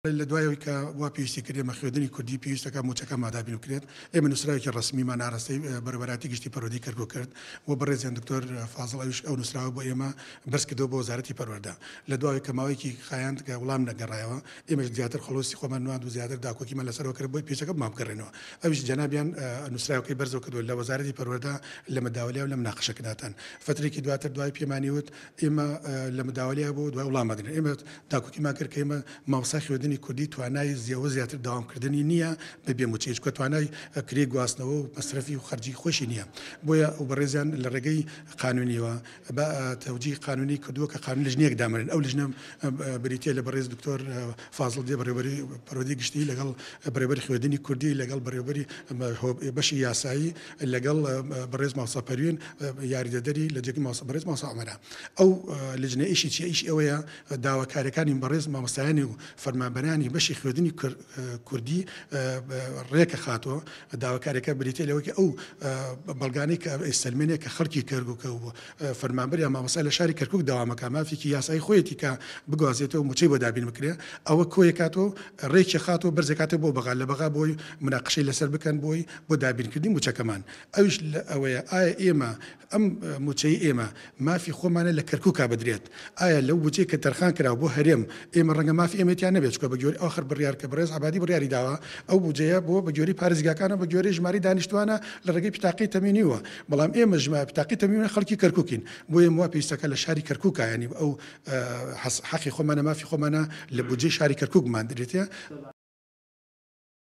لە دوایەوەی کە وا پێویستی کردێ مەخێدنی کوردی پێویستەکە موچەکە مادابین وکرێت ئێمە نووسراوێکی ڕسمیمان ناڕستی بەرەبەراتی گشتی پەروەردەی کردو کرد و بەڕێزیان دکتۆر فازڵ ئەوش ئەو نووسراوە بۆ ئێمە بەرز کردەوە بۆ وەزارەتی پەروەردە لە دوای کە ماوەیەکی خایاند کە وڵام نەگەڕایەوە ئێمەش زیاتر خۆڵۆسی خۆمان نواند و زیاتر داکۆکیمان لەسەرەوە کرد بۆی پێچەکە بمان بگەڕێنەوە ئەوش جەنابیان نووسراوەکەی بەرزەوە کردووە لە وەزارەتی پەروەردە لە مداولیا و لە مناقشەکرداتان فترێکی دواتر دوای پێمانی وت ئێمە لە مداولیا بۆ دوای وڵام مادرن ئێمە داکۆکیمان کرد کە ئێمە مامۆستا خوێندنی کوردی توانای زیاتر داوامکردنی نییە بەبێ موچەیەک کە توانای کرێ گواستنەوە و مەصرفی و خەرجی خۆشی نییە بۆیە ئەو بەڕێزیان لە ڕێگەی قانونیەوە بە تەوجی قانونی کردووە کە قانون لژنەیەک دامرن ئەو لژنە بریتە لە بەڕێز دکتۆر فازڵ دێ بەڕێوەبەری پەروەردەی گشتی لەگەڵ بەڕێوەبەری خوێندنی کوردی لەگەڵ بەڕێوەبەری بەشی یاسایی لەگەڵ بەڕێز مامۆستا پەروین یاریدەدەری لە جێگەی بەڕێز مامۆستا عومەرە ئەو لژنە ئیشی چیە ئیش ئەوەیە داواکاریەکانی بەڕێز مامۆستایانی و فەرمانبەرانی بەشی خوێندنی کوردی ڕێکە خاتەوە داواکاریەکە بریتە لەوەی ئەو بەڵگانەی کە ئێستەلمێنێ کە خەڵکی کەرگووکە و فەرمانبەری مامۆستا لە شاری کەرکووک داوامەکە مافێکی یاسایی خۆیەتی کە بگوازێتەوە موچەی بۆ دابین بکرێ ئەوە کۆیەکاتەوە ڕێکی خاتەوە بەرزێکاتە بۆ بەغا لە بەغا بۆی مناقشەی لەسەر بکەن بۆی بۆ دابینکردنی موچەکەمان ئەوش ئەوەیە ئایا ئێمە ئەم موچەی ئێمە مافی خۆمانە لە کەرکووکا بدرێت ئایا لەو بچەی کە تەرخان کرا بۆ هەرێم ئێمە ڕەنگە مافی ئێمەتیان نەبێت چکە بە گوێرەی ئاخر بڕیار کە بەڕێز عەبادی بڕیاری داوە ئەو بودجەیە بۆ بە گوێرەی پارێزگاکانە بە گوێرەی ژماری دانیشتوانە لە ڕێگەی پتاقی تەمینیوە بەڵام ئێمە ژمارە پتاقی تەمینە خەڵکی کەرکووکین بۆ ئێمە وا پێویستەکە لە شاری کەرکووکە ینی ئەو حەقی خۆمانە مافی خۆمانە لە بودجەی شاری کەرکووکمان درێتە